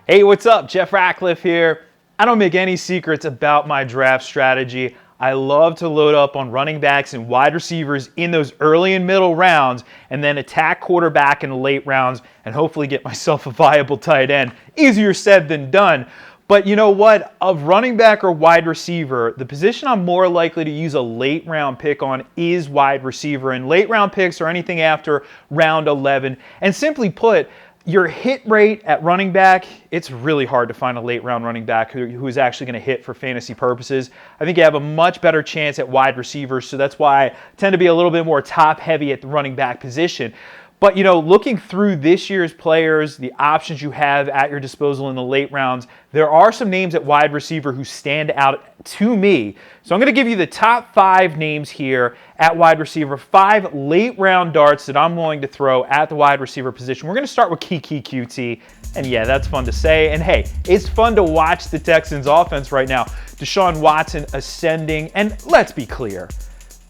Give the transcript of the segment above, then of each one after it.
Hey, what's up? Jeff Ratcliffe here. I don't make any secrets about my draft strategy. I love to load up on running backs and wide receivers in those early and middle rounds and then attack quarterback in the late rounds and hopefully get myself a viable tight end. Easier said than done. But you know what? Of running back or wide receiver, the position I'm more likely to use a late round pick on is wide receiver. And late round picks are anything after round 11. And simply put, your hit rate at running back, it's really hard to find a late round running back who is actually going to hit for fantasy purposes. I think you have a much better chance at wide receivers, so that's why I tend to be a little bit more top heavy at the running back position. But, you know, looking through this year's players, the options you have at your disposal in the late rounds, there are some names at wide receiver who stand out to me. So I'm going to give you the top 5 names here at wide receiver, 5 late round darts that I'm willing to throw at the wide receiver position. We're going to start with Kiki QT. And yeah, that's fun to say. And hey, it's fun to watch the Texans offense right now. Deshaun Watson ascending. And let's be clear,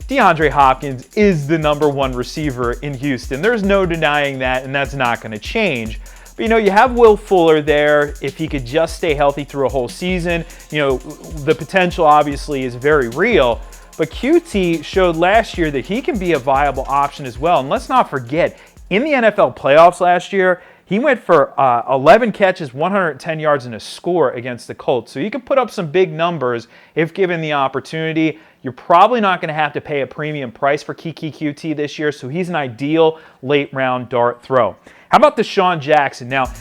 DeAndre Hopkins is the #1 receiver in Houston. There's no denying that, and that's not going to change. But, you know, you have Will Fuller there. If he could just stay healthy through a whole season, you know, the potential obviously is very real. But QT showed last year that he can be a viable option as well. And let's not forget, in the NFL playoffs last year, he went for 11 catches, 110 yards, and a score against the Colts. So you can put up some big numbers if given the opportunity. You're probably not going to have to pay a premium price for Kiki QT this year, so he's an ideal late-round dart throw. How about DeSean Jackson? Now,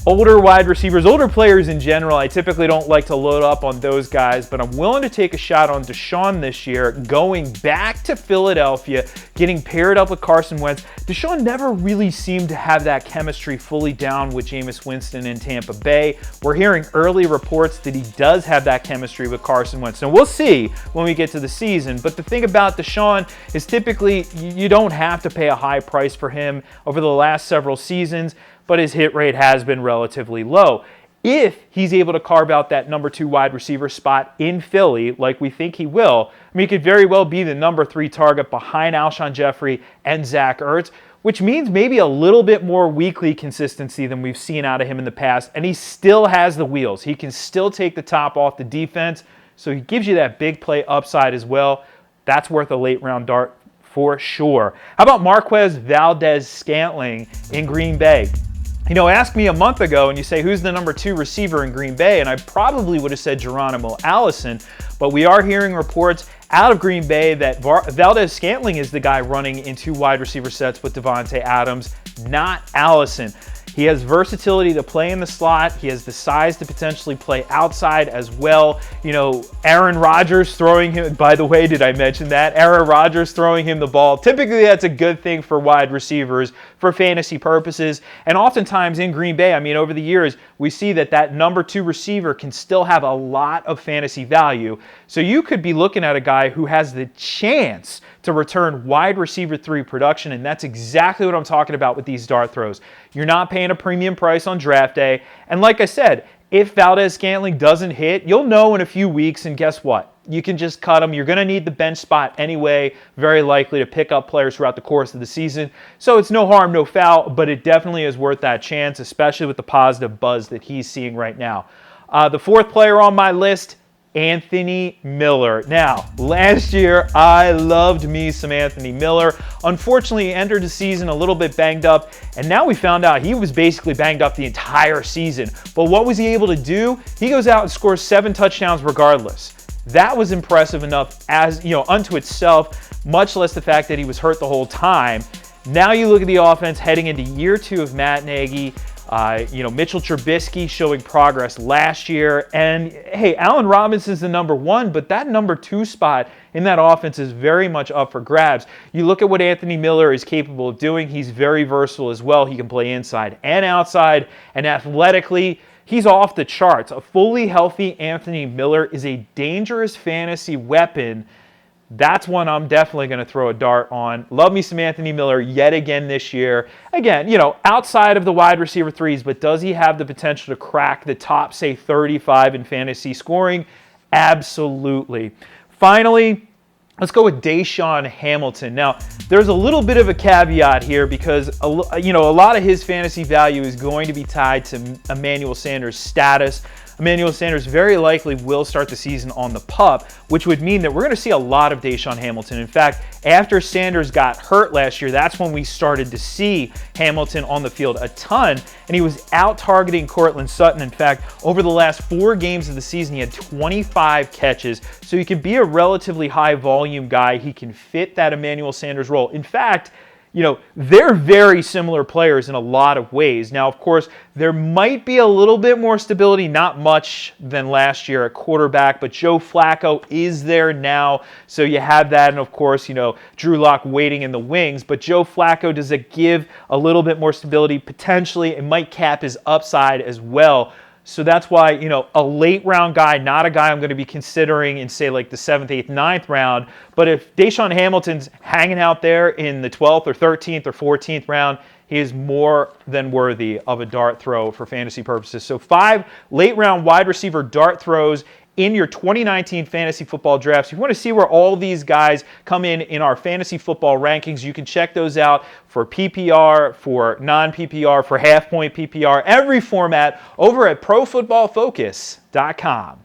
older wide receivers, older players in general, I typically don't like to load up on those guys, but I'm willing to take a shot on Deshaun this year, going back to Philadelphia, getting paired up with Carson Wentz. Deshaun never really seemed to have that chemistry fully down with Jameis Winston in Tampa Bay. We're hearing early reports that he does have that chemistry with Carson Wentz. Now, we'll see when we get to the season, but the thing about Deshaun is typically you don't have to pay a high price for him over the last several seasons, but his hit rate has been relatively low. If he's able to carve out that #2 wide receiver spot in Philly, like we think he will, I mean, he could very well be the #3 target behind Alshon Jeffrey and Zach Ertz, which means maybe a little bit more weekly consistency than we've seen out of him in the past, and he still has the wheels. He can still take the top off the defense, so he gives you that big play upside as well. That's worth a late round dart for sure. How about Marquez ValdesScantling in Green Bay? You know, ask me a month ago and you say, who's the #2 receiver in Green Bay? And I probably would have said Geronimo Allison, but we are hearing reports out of Green Bay that ValdesScantling is the guy running in 2 wide receiver sets with Davante Adams, not Allison. He has versatility to play in the slot. He has the size to potentially play outside as well. You know, Aaron Rodgers throwing him, by the way, did I mention that? Aaron Rodgers throwing him the ball. Typically, that's a good thing for wide receivers for fantasy purposes. And oftentimes in Green Bay, I mean, over the years, we see that #2 receiver can still have a lot of fantasy value. So you could be looking at a guy who has the chance to return wide receiver 3 production, and that's exactly what I'm talking about with these dart throws. You're not paying a premium price on draft day, and like I said, if ValdesScantling doesn't hit, you'll know in a few weeks, and guess what? You can just cut him. You're going to need the bench spot anyway, very likely to pick up players throughout the course of the season. So it's no harm, no foul, but it definitely is worth that chance, especially with the positive buzz that he's seeing right now. The 4th player on my list, Anthony Miller. Now, last year, I loved me some Anthony Miller. Unfortunately, he entered the season a little bit banged up, and now we found out he was basically banged up the entire season. But what was he able to do? He goes out and scores 7 touchdowns regardless. That was impressive enough as, you know, unto itself, much less the fact that he was hurt the whole time. Now you look at the offense heading into year 2 of Matt Nagy. You know, Mitchell Trubisky showing progress last year. And, hey, Allen Robinson's the #1, but that #2 spot in that offense is very much up for grabs. You look at what Anthony Miller is capable of doing. He's very versatile as well. He can play inside and outside. And athletically, he's off the charts. A fully healthy Anthony Miller is a dangerous fantasy weapon. That's one I'm definitely going to throw a dart on. Love me some Anthony Miller yet again this year. Again, you know, outside of the wide receiver 3s, but does he have the potential to crack the top, say, 35 in fantasy scoring? Absolutely. Finally, Let's go with Deshawn Hamilton. Now, there's a little bit of a caveat here because a lot of his fantasy value is going to be tied to Emmanuel Sanders' status. Emmanuel Sanders very likely will start the season on the PUP, which would mean that we're going to see a lot of Deshawn Hamilton. In fact, after Sanders got hurt last year, that's when we started to see Hamilton on the field a ton, and he was out targeting Courtland Sutton. In fact, over the last 4 games of the season, he had 25 catches, so he can be a relatively high volume guy. He can fit that Emmanuel Sanders role. In fact, they're very similar players in a lot of ways. Now, of course, there might be a little bit more stability, not much than last year at quarterback, but Joe Flacco is there now, so you have that. And of course, Drew Lock waiting in the wings, but Joe Flacco, does it give a little bit more stability? Potentially. It might cap his upside as well. So that's why, a late round guy, not a guy I'm going to be considering in, say, like the 7th, 8th, 9th round. But if Deshawn Hamilton's hanging out there in the 12th or 13th or 14th round, he is more than worthy of a dart throw for fantasy purposes. So 5 late round wide receiver dart throws in your 2019 fantasy football drafts. If you want to see where all these guys come in our fantasy football rankings, you can check those out for PPR, for non-PPR, for half-point PPR, every format over at ProFootballFocus.com.